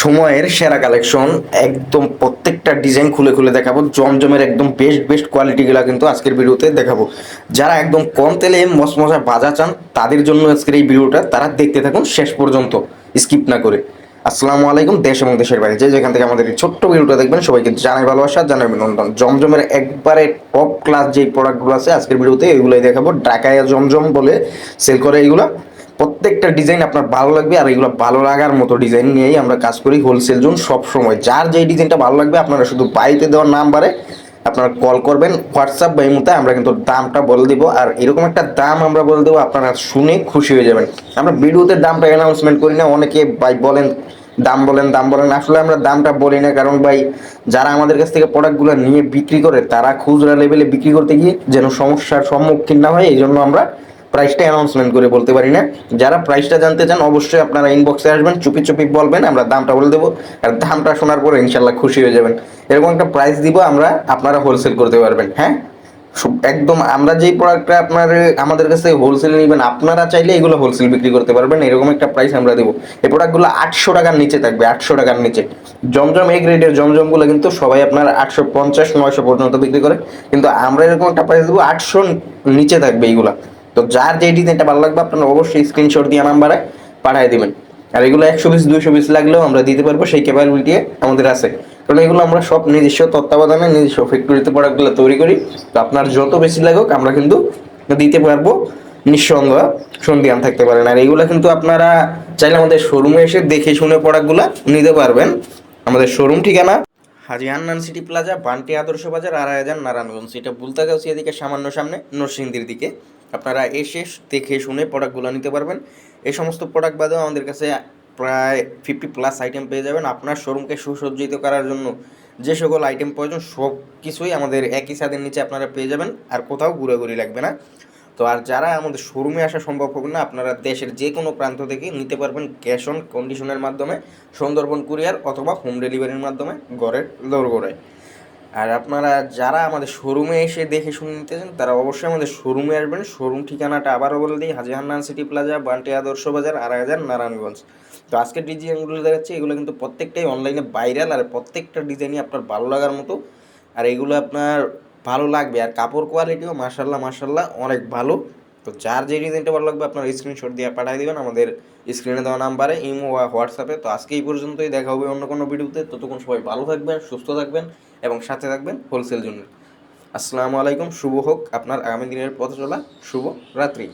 সময়ের সেরা কালেকশন, একদম প্রত্যেকটা ডিজাইন খুলে খুলে দেখাবো। জমজমের একদম বেস্ট বেস্ট কোয়ালিটিগুলো কিন্তু আজকের ভিডিওতে দেখাবো। যারা একদম কম তেলে মশমশা ভাজা চান তাদের জন্য আজকের এই ভিডিওটা, তারা দেখতে থাকুন শেষ পর্যন্ত, স্কিপ না করে। আসসালামু আলাইকুম। দেশ এবং দেশের বাইরে যে যেখান থেকে আমাদের এই ছোট্ট ভিডিওটা দেখবেন, সবাইকে জানাই ভালোবাসা, জানাই অভিনন্দন। জমজমের একবারে টপ ক্লাস যেই প্রোডাক্টগুলো আছে আজকের ভিডিওতে এগুলোই দেখাবো। ঢাকায় জমজম বলে সেল করে এইগুলা। প্রত্যেকটা ডিজাইন আপনার ভালো লাগবে, আর এগুলো ভালো লাগার মতো ডিজাইন নিয়েই আমরা কাজ করি। হোলসেল জোন সব সময়, যার যেই ডিজাইনটা ভালো লাগবে আপনারা শুধু বাড়িতে দেওয়ার নাম্বারে আপনারা কল করবেন, হোয়াটসঅ্যাপ বা ইমোতে, আমরা কিন্তু দামটা বলে দিব। আর এরকম একটা দাম আমরা বলে দেবো, আপনারা শুনে খুশি হয়ে যাবেন। আমরা ভিডিওতে দামটা অ্যানাউন্সমেন্ট করি না। অনেকে ভাই বলেন দাম বলেন দাম বলেন, আসলে আমরা দামটা বলি না, কারণ ভাই যারা আমাদের কাছ থেকে প্রোডাক্টগুলো নিয়ে বিক্রি করে তারা খুচরা লেভেলে বিক্রি করতে গিয়ে যেন সমস্যার সম্মুখীন না হয়, এই জন্য আমরা প্রাইসটা অ্যানাউন্সমেন্ট করে বলতে পারি না। যারা প্রাইসটা জানতে চান অবশ্যই আপনারা ইনবক্সে আসবেন, চুপি চুপি বলবেন, আমরা দামটা বলে দেবো। আর দামটা শোনার পরে ইনশাল্লাহ খুশি হয়ে যাবেন। এরকম একটা প্রাইস দিব আমরা, আপনারা হোলসেল করতে পারবেন। হ্যাঁ, একদম আমরা যেই প্রোডাক্টটা আপনার আমাদের কাছে হোলসেল নেবেন, আপনারা চাইলে এগুলো হোলসেল বিক্রি করতে পারবেন। এরকম একটা প্রাইস আমরা দেবো। এই প্রোডাক্টগুলো 800 টাকার নিচে থাকবে, 800 টাকার নিচে। জমজম এই গ্রেডের জমজমগুলো কিন্তু সবাই আপনার 850-900 পর্যন্ত বিক্রি করে, কিন্তু আমরা এরকম একটা প্রাইস দেবো 800 নিচে থাকবে এইগুলা। তো যার যে ডিজাইনটা ভালো লাগবে আপনারা অবশ্যই স্ক্রিনশট দিয়ে নাম্বারে পাঠিয়ে দিবেন। আর এগুলো 100 পিস 200 পিস লাগলেও আমরা দিতে পারবো, সেই ক্যাপাবিলিটি আমাদের আছে। কারণ এগুলো আমরা সব নিজস্ব তত্ত্বাবধানে নিজস্ব ফ্যাক্টরিতে প্রোডাক্টগুলো তৈরি করি। তো আপনার যত বেশি লাগুক আমরা কিন্তু দিতে পারবো, নিঃসন্দেহ সন্দিহান থাকতে পারেন। আর এগুলো কিন্তু আপনারা চাইলে আমাদের শোরুমে এসে দেখে শুনে প্রোডাক্টগুলো নিতে পারবেন। আমাদের শোরুম ঠিকানা হাজি হান্নান সিটি প্লাজা, বান্টি আদর্শ বাজার, আড়াইহাজার, নারায়ণগঞ্জ। এটা বুলতাগাছি এদিকে সামান্য সামনে নরসিংদীর দিকে। আপনারা এসে দেখে শুনে প্রোডাক্টগুলো নিতে পারবেন। এই সমস্ত প্রোডাক্ট বাদেও আমাদের কাছে প্রায় 50+ আইটেম পেয়ে যাবেন। আপনার শোরুমকে সুসজ্জিত করার জন্য যে সকল আইটেম প্রয়োজন সব কিছুই আমাদের একই ছাদের নিচে আপনারা পেয়ে যাবেন, আর কোথাও ঘুরাঘুরি লাগবে না। তো আর যারা আমাদের শোরুমে আসা সম্ভব হবে না, আপনারা দেশের যে কোনো প্রান্ত থেকে নিতে পারবেন ক্যাশ অন কন্ডিশনের মাধ্যমে, সুন্দরবন কুরিয়ার অথবা হোম ডেলিভারির মাধ্যমে ঘরের দোরগোড়ায়। আর আপনারা যারা আমাদের শোরুমে এসে দেখে শুনে নিতে চান তারা অবশ্যই আমাদের শোরুমে আসবেন। শোরুম ঠিকানাটা আবারও বলে দিই, হাজি হান্নান সিটি প্লাজা, বান্টি আদর্শ বাজার, আড়াইহাজার, নারায়ণগঞ্জ। তো আজকের ডিজাইনগুলো দেখাচ্ছি, এগুলো কিন্তু প্রত্যেকটাই অনলাইনে ভাইরাল, আর প্রত্যেকটা ডিজাইনই আপনার ভালো লাগার মতো। আর এগুলো আপনার ভালো লাগবে, আর কাপড় কোয়ালিটিও মাশাল্লাহ মাশাল্লাহ অনেক ভালো। তো যার যে ডিজাইনটা ভালো লাগবে আপনার স্ক্রিনশট দিয়ে পাঠিয়ে দেবেন আমাদের স্ক্রিনে দেওয়া নাম্বারে, ইমো বা হোয়াটসঅ্যাপে। তো আজকে এই পর্যন্তই, দেখা হবে অন্য কোনো ভিডিওতে। ততক্ষণ সবাই ভালো থাকবেন, সুস্থ থাকবেন এবং সাথে থাকবেন হোলসেল জন্য। আসসালামু আলাইকুম। শুভ হোক আপনার আগামী দিনের পথ চলা, শুভ রাত্রি।